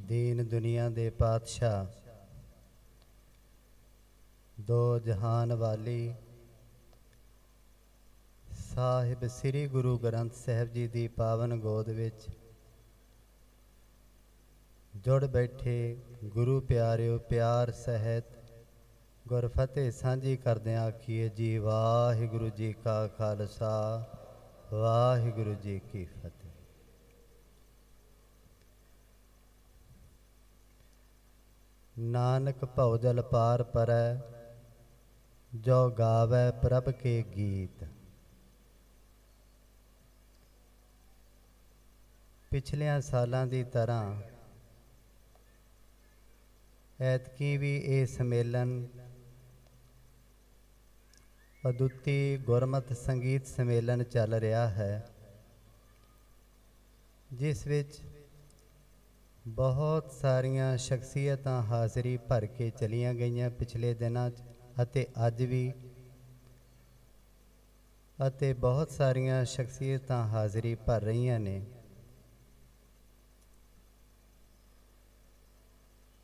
दीन दुनिया दे पातशाह, दो जहान वाली साहिब श्री गुरु ग्रंथ साहिब जी की पावन गोद विच जुड़ बैठे गुरु प्यारिओ, प्यार सहित गुरफतेह सांझी करदे आखिए जी वाहिगुरु जी का खालसा, वाहिगुरु जी की फतेह। नानक भौजल पार परै, जो गावै प्रभ के गीत। पिछलियां सालां दी तरह ऐतकी भी ये सम्मेलन अदुੱਤੀ गुरमत संगीत सम्मेलन चल रहा है, जिस विच बहुत सारिया शख्सियतां हाज़री भर के चलियां गईयां पिछले दिनां अते अज भी, अते बहुत सारिया शख्सियतां हाज़री भर रही ने।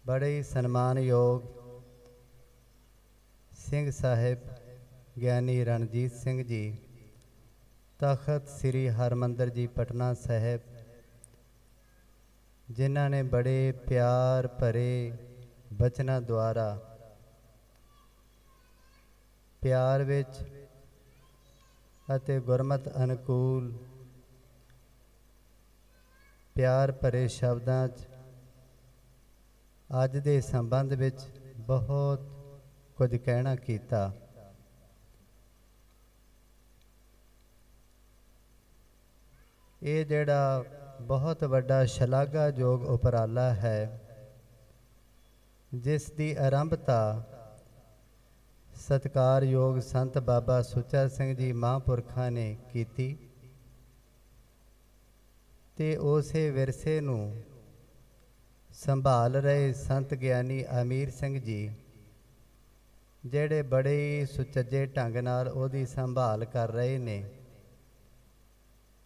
बड़े सन्मानयोग सिंह साहिब ज्ञानी रणजीत सिंह जी, तख्त श्री हरमंदर जी पटना साहिब, जिन्हां ने बड़े प्यार भरे बचना द्वारा प्यार विच अते गुरमत अनुकूल प्यार भरे शब्दां अज दे संबंध विच बहुत कुछ कहना कीता। ये जिहड़ा बहुत वड्डा शलाघायोग उपराला है, जिस दी आरंभता सत्कारयोग संत बाबा सुच्चा सिंह जी महापुरखा ने कीती ते उसे विरसे नूं संभाल रहे संत ज्ञानी अमीर सिंह जी, जिहड़े बड़े ही सुचज्जे ढंग नाल उहदी संभाल कर रहे ने।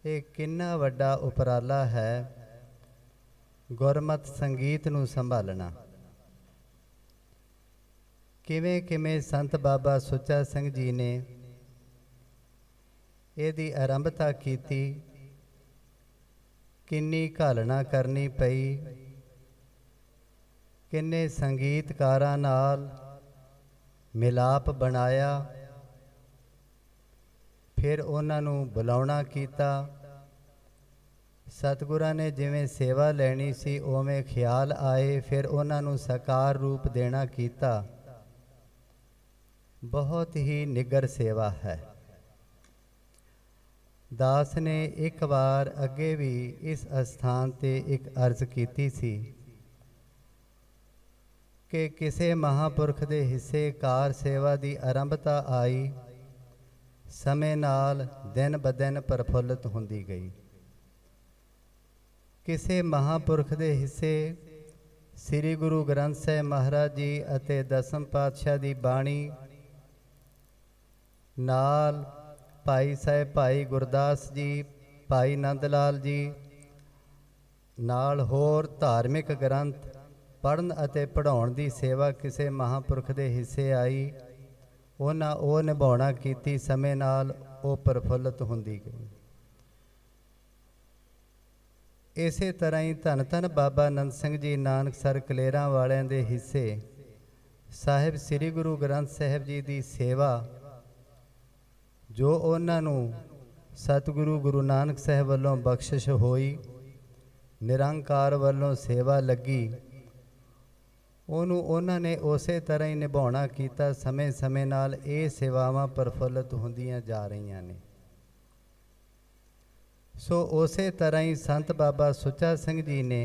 ये किन्ना वड्डा उपराला है गुरमत संगीत नूं संभालना। किवें किवें संत बाबा सुच्चा सिंह जी ने इहदी आरंभता कीती, किन्नी घालना करनी पई, किन्ने संगीतकारां नाल मिलाप बनाया, फिर उन्होंने बुलाउणा कीता। सतगुरां ने जिवें सेवा लैनी सी उवें ख्याल आए, फिर उन्होंने साकार रूप देना कीता। बहुत ही निगर सेवा है। दास ने एक बार अगे भी इस अस्थान ते एक अर्ज कीती सी कि किसी महापुरख के हिस्से कार सेवा की आरंभता आई, समय नाल दिन ब दिन प्रफुल्लित होंदी गई। किसी महापुरख के हिस्से श्री गुरु ग्रंथ साहिब महाराज जी अते दसम पातशाह की बाणी नाल भाई साहिब भाई गुरदास जी, भाई नंद लाल जी नाल होर धार्मिक ग्रंथ पढ़न अते पढ़ाउण की सेवा किसी महापुरख के हिस्से आई। उन्हां वो निभाउणा कीती, समय नाल वो प्रफुल्लित होंदी गई। इसे तरह ही धन धन बाबा नंद सिंह जी नानकसर कलेरां वालियां दे हिस्से साहिब श्री गुरु ग्रंथ साहिब जी की सेवा जो उन्होंने सतगुरु गुरु नानक साहिब वालों बख्शिश होई, निरंकार वालों सेवा लगी, उन्होंने उस तरह ही निभाउणा कीता। समय समय नाल ये सेवावां प्रफुल्लित होंदियां जा रही ने। सो उस तरह ही संत बाबा सुच्चा सिंह जी ने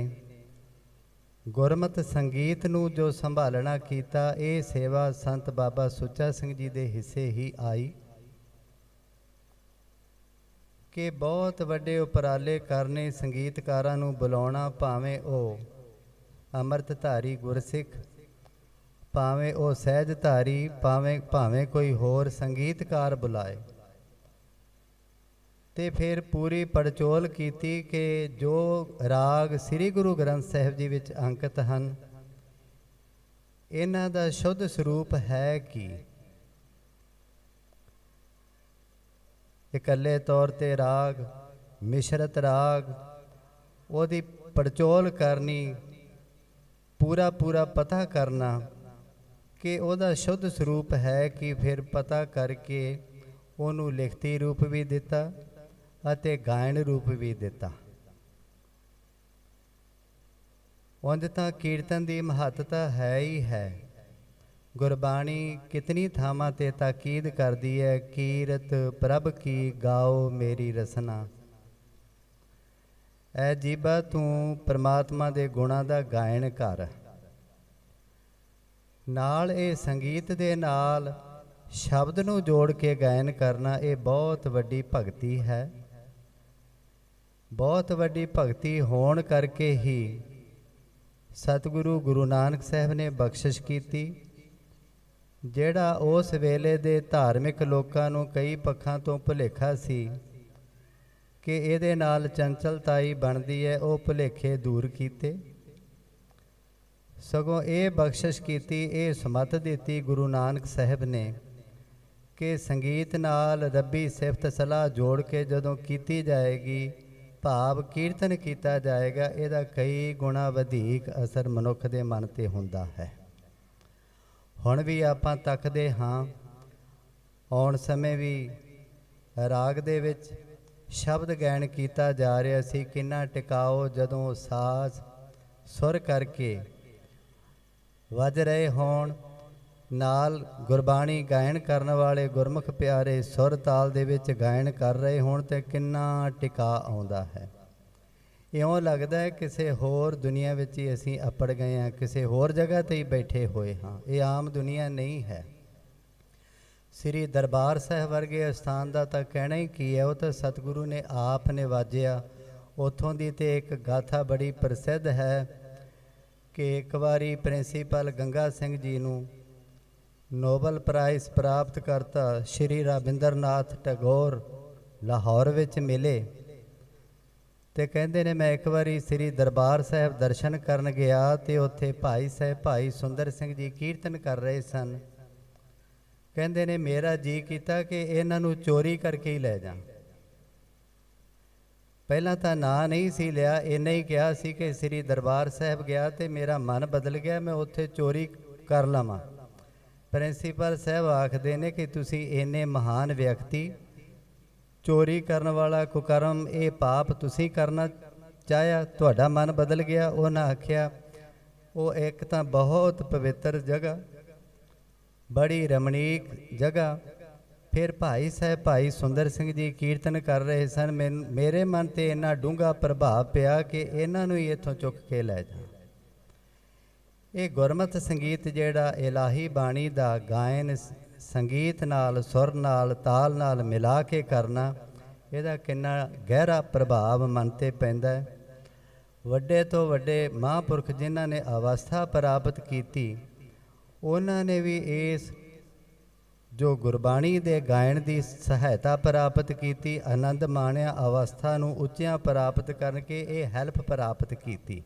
गुरमत संगीत नूं जो संभालना कीता, ये सेवा संत बाबा सुच्चा सिंह जी दे हिस्से ही आई कि बहुत वड्डे उपराले करने, संगीतकारां नूं बुलाउणा, भावें वो अमृतधारी गुरसिख, भावें वो सहजधारी, भावें कोई होर संगीतकार बुलाए, ਤੇ ਫਿਰ ਪੂਰੀ ਪੜਚੋਲ ਕੀਤੀ ਕਿ ਜੋ ਰਾਗ ਸ੍ਰੀ ਗੁਰੂ ਗ੍ਰੰਥ ਸਾਹਿਬ ਜੀ ਵਿੱਚ ਅੰਕਿਤ ਹਨ, ਇਹਨਾਂ ਦਾ ਸ਼ੁੱਧ ਸਰੂਪ ਹੈ ਕੀ। ਇਕੱਲੇ ਤੌਰ ਤੇ ਰਾਗ, ਮਿਸ਼ਰਤ ਰਾਗ, ਉਹਦੀ ਪੜਚੋਲ ਕਰਨੀ, ਪੂਰਾ ਪਤਾ ਕਰਨਾ ਕਿ ਉਹਦਾ ਸ਼ੁੱਧ ਸਰੂਪ ਹੈ ਕਿ ਫਿਰ ਪਤਾ ਕਰਕੇ ਉਹਨੂੰ ਲਿਖਤੀ ਰੂਪ ਵੀ ਦਿੱਤਾ ਅਤੇ ਗਾਇਨ ਰੂਪ ਵੀ ਦਿੱਤਾ। ਉਂਝ ਤਾਂ ਕੀਰਤਨ ਦੀ ਮਹੱਤਤਾ ਹੈ ਹੀ ਹੈ। ਗੁਰਬਾਣੀ ਕਿਤਨੀ ਥਾਵਾਂ ਤੇ ਤਾਕੀਦ ਕਰਦੀ ਹੈ, ਕੀਰਤ ਪ੍ਰਭ ਕੀ ਗਾਓ ਮੇਰੀ ਰਸਨਾ। ਐ ਜੀਬਾ ਤੂੰ ਪਰਮਾਤਮਾ ਦੇ ਗੁਣਾਂ ਦਾ ਗਾਇਨ ਕਰ। ਨਾਲ ਇਹ ਸੰਗੀਤ ਦੇ ਨਾਲ ਸ਼ਬਦ ਨੂੰ ਜੋੜ ਕੇ ਗਾਇਨ ਕਰਨਾ, ਇਹ ਬਹੁਤ ਵੱਡੀ ਭਗਤੀ ਹੈ। ਬਹੁਤ ਵੱਡੀ ਭਗਤੀ ਹੋਣ ਕਰਕੇ ਹੀ ਸਤਿਗੁਰੂ ਗੁਰੂ ਨਾਨਕ ਸਾਹਿਬ ਨੇ ਬਖਸ਼ਿਸ਼ ਕੀਤੀ, ਜਿਹੜਾ ਉਸ ਵੇਲੇ ਦੇ ਧਾਰਮਿਕ ਲੋਕਾਂ ਨੂੰ ਕਈ ਪੱਖਾਂ ਤੋਂ ਭੁਲੇਖਾ ਸੀ ਕਿ ਇਹਦੇ ਨਾਲ ਚੰਚਲਤਾਈ ਬਣਦੀ ਹੈ, ਉਹ ਭੁਲੇਖੇ ਦੂਰ ਕੀਤੇ। ਸਗੋਂ ਇਹ ਬਖਸ਼ਿਸ਼ ਕੀਤੀ, ਇਹ ਸਮੱਤ ਦਿੱਤੀ ਗੁਰੂ ਨਾਨਕ ਸਾਹਿਬ ਨੇ ਕਿ ਸੰਗੀਤ ਨਾਲ ਰੱਬੀ ਸਿਫਤ ਸਲਾਹ ਜੋੜ ਕੇ ਜਦੋਂ ਕੀਤੀ ਜਾਏਗੀ, ਭਾਵ ਕੀਰਤਨ ਕੀਤਾ ਜਾਏਗਾ, ਇਹਦਾ ਕਈ ਗੁਣਾ ਵਧੇਕ ਅਸਰ ਮਨੁੱਖ ਦੇ ਮਨ 'ਤੇ ਹੁੰਦਾ ਹੈ। ਹੁਣ ਵੀ ਆਪਾਂ ਤੱਕਦੇ ਹਾਂ, ਆਉਣ ਸਮੇਂ ਵੀ ਰਾਗ ਦੇ ਵਿੱਚ ਸ਼ਬਦ ਗਾਇਨ ਕੀਤਾ ਜਾ ਰਿਹਾ ਸੀ, ਕਿੰਨਾ ਟਿਕਾਓ ਜਦੋਂ ਸਾਜ਼ ਸੁਰ ਕਰਕੇ ਵੱਜ ਰਹੇ ਹੋਣ, ਨਾਲ ਗੁਰਬਾਣੀ ਗਾਇਨ ਕਰਨ ਵਾਲੇ ਗੁਰਮੁਖ ਪਿਆਰੇ ਸੁਰ ਤਾਲ ਦੇ ਵਿੱਚ ਗਾਇਨ ਕਰ ਰਹੇ ਹੋਣ, ਤੇ ਕਿੰਨਾ ਟਿਕਾ ਆਉਂਦਾ ਹੈ। ਇਉਂ ਲੱਗਦਾ ਹੈ ਕਿਸੇ ਹੋਰ ਦੁਨੀਆ ਵਿੱਚ ਹੀ ਅਸੀਂ ਅੱਪੜ ਗਏ ਹਾਂ, ਕਿਸੇ ਹੋਰ ਜਗ੍ਹਾ 'ਤੇ ਹੀ ਬੈਠੇ ਹੋਏ ਹਾਂ। ਇਹ ਆਮ ਦੁਨੀਆ ਨਹੀਂ ਹੈ। ਸ੍ਰੀ ਦਰਬਾਰ ਸਾਹਿਬ ਵਰਗੇ ਅਸਥਾਨ ਦਾ ਤਾਂ ਕਹਿਣਾ ਹੀ ਕੀ ਹੈ, ਉਹ ਤਾਂ ਸਤਿਗੁਰੂ ਨੇ ਆਪ ਨਿਵਾਜਿਆ। ਉੱਥੋਂ ਦੀ ਤੇ ਇੱਕ ਗਾਥਾ ਬੜੀ ਪ੍ਰਸਿੱਧ ਹੈ ਕਿ ਇੱਕ ਵਾਰੀ ਪ੍ਰਿੰਸੀਪਲ ਗੰਗਾ ਸਿੰਘ ਜੀ ਨੂੰ ਨੋਬਲ ਪ੍ਰਾਈਜ਼ ਪ੍ਰਾਪਤ ਕਰਤਾ ਸ਼੍ਰੀ ਰਾਬਿੰਦਰਨਾਥ ਟੈਗੋਰ ਲਾਹੌਰ ਵਿੱਚ ਮਿਲੇ, ਤੇ ਕਹਿੰਦੇ ਨੇ ਮੈਂ ਇੱਕ ਵਾਰੀ ਸ੍ਰੀ ਦਰਬਾਰ ਸਾਹਿਬ ਦਰਸ਼ਨ ਕਰਨ ਗਿਆ ਤੇ ਉੱਥੇ ਭਾਈ ਸਾਹਿਬ ਭਾਈ ਸੁੰਦਰ ਸਿੰਘ ਜੀ ਕੀਰਤਨ ਕਰ ਰਹੇ ਸਨ। ਕਹਿੰਦੇ ਨੇ ਮੇਰਾ ਜੀ ਕੀਤਾ ਕਿ ਇਹਨਾਂ ਨੂੰ ਚੋਰੀ ਕਰਕੇ ਹੀ ਲੈ ਜਾ। ਪਹਿਲਾਂ ਤਾਂ ਨਾਂ ਨਹੀਂ ਸੀ ਲਿਆ, ਇੰਨਾ ਹੀ ਕਿਹਾ ਸੀ ਕਿ ਸ੍ਰੀ ਦਰਬਾਰ ਸਾਹਿਬ ਗਿਆ ਤੇ ਮੇਰਾ ਮਨ ਬਦਲ ਗਿਆ, ਮੈਂ ਉੱਥੇ ਚੋਰੀ ਕਰ ਲਵਾਂ। ਪ੍ਰਿੰਸੀਪਲ ਸਾਹਿਬ ਆਖਦੇ ਨੇ ਕਿ ਤੁਸੀਂ ਇੰਨੇ ਮਹਾਨ ਵਿਅਕਤੀ, ਚੋਰੀ ਕਰਨ ਵਾਲਾ ਕੁਕਰਮ, ਇਹ ਪਾਪ ਤੁਸੀਂ ਕਰਨਾ ਚਾਹਿਆ, ਤੁਹਾਡਾ ਮਨ ਬਦਲ ਗਿਆ। ਉਹਨਾਂ ਆਖਿਆ ਉਹ ਇੱਕ ਤਾਂ ਬਹੁਤ ਪਵਿੱਤਰ ਜਗ੍ਹਾ, ਬੜੀ ਰਮਣੀਕ ਜਗ੍ਹਾ, ਫਿਰ ਭਾਈ ਸਾਹਿਬ ਭਾਈ ਸੁੰਦਰ ਸਿੰਘ ਜੀ ਕੀਰਤਨ ਕਰ ਰਹੇ ਸਨ। ਮੇਰੇ ਮਨ 'ਤੇ ਇੰਨਾ ਡੂੰਘਾ ਪ੍ਰਭਾਵ ਪਿਆ ਕਿ ਇਹਨਾਂ ਨੂੰ ਹੀ ਇੱਥੋਂ ਚੁੱਕ ਕੇ ਲੈ ਜਾ। ਇਹ ਗੁਰਮਤਿ ਸੰਗੀਤ ਜਿਹੜਾ ਇਲਾਹੀ ਬਾਣੀ ਦਾ ਗਾਇਨ ਸੰਗੀਤ ਨਾਲ, ਸੁਰ ਨਾਲ, ਤਾਲ ਨਾਲ ਮਿਲਾ ਕੇ ਕਰਨਾ, ਇਹਦਾ ਕਿੰਨਾ ਗਹਿਰਾ ਪ੍ਰਭਾਵ ਮਨ 'ਤੇ ਪੈਂਦਾ ਹੈ। ਵੱਡੇ ਤੋਂ ਵੱਡੇ ਮਹਾਂਪੁਰਖ ਜਿਨ੍ਹਾਂ ਨੇ ਅਵਸਥਾ ਪ੍ਰਾਪਤ ਕੀਤੀ, ਉਹਨਾਂ ਨੇ ਵੀ ਇਸ ਜੋ ਗੁਰਬਾਣੀ ਦੇ ਗਾਇਨ ਦੀ ਸਹਾਇਤਾ ਪ੍ਰਾਪਤ ਕੀਤੀ, ਆਨੰਦ ਮਾਣਿਆ, ਅਵਸਥਾ ਨੂੰ ਉੱਚਿਆਂ ਪ੍ਰਾਪਤ ਕਰਕੇ ਇਹ ਹੈਲਪ ਪ੍ਰਾਪਤ ਕੀਤੀ।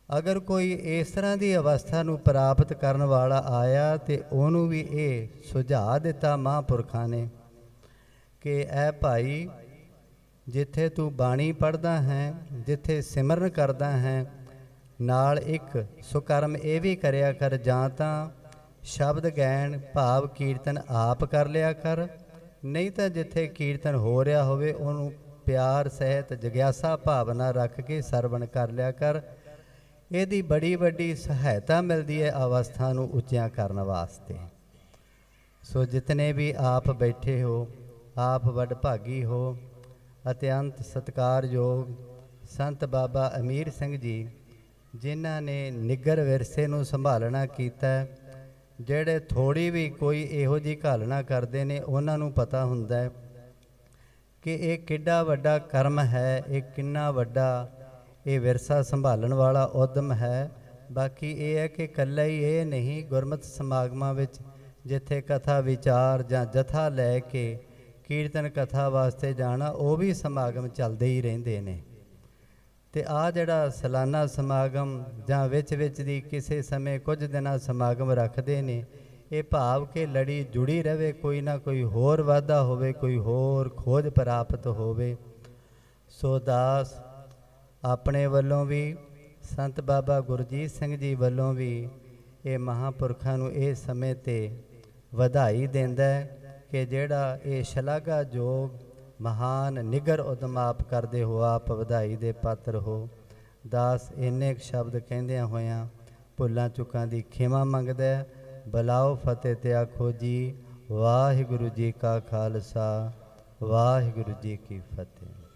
ਅਗਰ ਕੋਈ ਇਸ ਤਰ੍ਹਾਂ ਦੀ ਅਵਸਥਾ ਨੂੰ ਪ੍ਰਾਪਤ ਕਰਨ ਵਾਲਾ ਆਇਆ ਤੇ ਉਹਨੂੰ ਵੀ ਇਹ ਸੁਝਾਅ ਦਿੱਤਾ ਮਹਾਂਪੁਰਖਾਂ ਨੇ ਕਿ ਐ ਭਾਈ, ਜਿੱਥੇ ਤੂੰ ਬਾਣੀ ਪੜ੍ਹਦਾ ਹੈ, ਜਿੱਥੇ ਸਿਮਰਨ ਕਰਦਾ ਹੈ, ਨਾਲ ਇੱਕ ਸੁਕਰਮ ਇਹ ਵੀ ਕਰਿਆ ਕਰ, ਜਾਂ ਤਾਂ ਸ਼ਬਦ ਗਾਇਨ ਭਾਵ ਕੀਰਤਨ ਆਪ ਕਰ ਲਿਆ ਕਰ, ਨਹੀਂ ਤਾਂ ਜਿੱਥੇ ਕੀਰਤਨ ਹੋ ਰਿਹਾ ਹੋਵੇ ਉਹਨੂੰ ਪਿਆਰ ਸਹਿਤ ਜਗਿਆਸਾ ਭਾਵਨਾ ਰੱਖ ਕੇ ਸਰਵਣ ਕਰ ਲਿਆ ਕਰ। ਇਹਦੀ ਬੜੀ ਵੱਡੀ ਸਹਾਇਤਾ ਮਿਲਦੀ ਹੈ ਅਵਸਥਾ ਨੂੰ ਉੱਚਿਆਂ ਕਰਨ ਵਾਸਤੇ। ਸੋ ਜਿਤਨੇ ਵੀ ਆਪ ਬੈਠੇ ਹੋ, ਆਪ ਵਡਭਾਗੀ ਹੋ। ਅਤਿਅੰਤ ਸਤਿਕਾਰਯੋਗ ਸੰਤ ਬਾਬਾ ਅਮੀਰ ਸਿੰਘ ਜੀ, ਜਿਨ੍ਹਾਂ ਨੇ ਨਿੱਗਰ ਵਿਰਸੇ ਨੂੰ ਸੰਭਾਲਣਾ ਕੀਤਾ, ਜਿਹੜੇ ਥੋੜ੍ਹੀ ਵੀ ਕੋਈ ਇਹੋ ਜਿਹੀ ਘਾਲਣਾ ਕਰਦੇ ਨੇ, ਉਹਨਾਂ ਨੂੰ ਪਤਾ ਹੁੰਦਾ ਹੈ ਕਿ ਇਹ ਕਿੱਡਾ ਵੱਡਾ ਕਰਮ ਹੈ, ਇਹ ਕਿੰਨਾ ਵੱਡਾ ਇਹ ਵਿਰਸਾ ਸੰਭਾਲਣ ਵਾਲਾ ਉਦਮ ਹੈ। ਬਾਕੀ ਇਹ ਹੈ ਕਿ ਇਕੱਲਾ ਹੀ ਇਹ ਨਹੀਂ, ਗੁਰਮਤਿ ਸਮਾਗਮਾਂ ਵਿੱਚ ਜਿੱਥੇ ਕਥਾ ਵਿਚਾਰ ਜਾਂ ਜਥਾ ਲੈ ਕੇ ਕੀਰਤਨ ਕਥਾ ਵਾਸਤੇ ਜਾਣਾ, ਉਹ ਵੀ ਸਮਾਗਮ ਚੱਲਦੇ ਹੀ ਰਹਿੰਦੇ ਨੇ। ਤੇ ਆ ਜਿਹੜਾ ਸਾਲਾਨਾ ਸਮਾਗਮ ਜਾਂ ਵਿੱਚ ਦੀ ਕਿਸੇ ਸਮੇਂ ਕੁਝ ਦਿਨਾਂ ਸਮਾਗਮ ਰੱਖਦੇ ਨੇ, ਇਹ ਭਾਵ ਕਿ ਲੜੀ ਜੁੜੀ ਰਹੇ, ਕੋਈ ਨਾ ਕੋਈ ਹੋਰ ਵਾਧਾ ਹੋਵੇ, ਕੋਈ ਹੋਰ ਖੋਜ ਪ੍ਰਾਪਤ ਹੋਵੇ। ਸੋ ਦਾਸ ਆਪਣੇ ਵੱਲੋਂ ਵੀ, ਸੰਤ ਬਾਬਾ ਗੁਰਜੀਤ ਸਿੰਘ ਜੀ ਵੱਲੋਂ ਵੀ ਇਹ ਮਹਾਂਪੁਰਖਾਂ ਨੂੰ ਇਹ ਸਮੇਂ 'ਤੇ ਵਧਾਈ ਦਿੰਦਾ ਹੈ ਕਿ ਜਿਹੜਾ ਇਹ ਸ਼ਲਾਘਾਯੋਗ ਮਹਾਨ ਨਿਗਰ ਉਦਮ ਆਪ ਕਰਦੇ ਹੋ, ਆਪ ਵਧਾਈ ਦੇ ਪਾਤਰ ਹੋ। ਦਾਸ ਇੰਨੇ ਕੁ ਸ਼ਬਦ ਕਹਿੰਦਿਆਂ ਹੋਇਆਂ ਭੁੱਲਾਂ ਚੁੱਕਾਂ ਦੀ ਖਿਮਾ ਮੰਗਦਾ। ਬੁਲਾਓ ਫਤਿਹ ਤੇ ਆਖੋ ਜੀ ਵਾਹਿਗੁਰੂ ਜੀ ਕਾ ਖਾਲਸਾ, ਵਾਹਿਗੁਰੂ ਜੀ ਕੀ ਫਤਿਹ।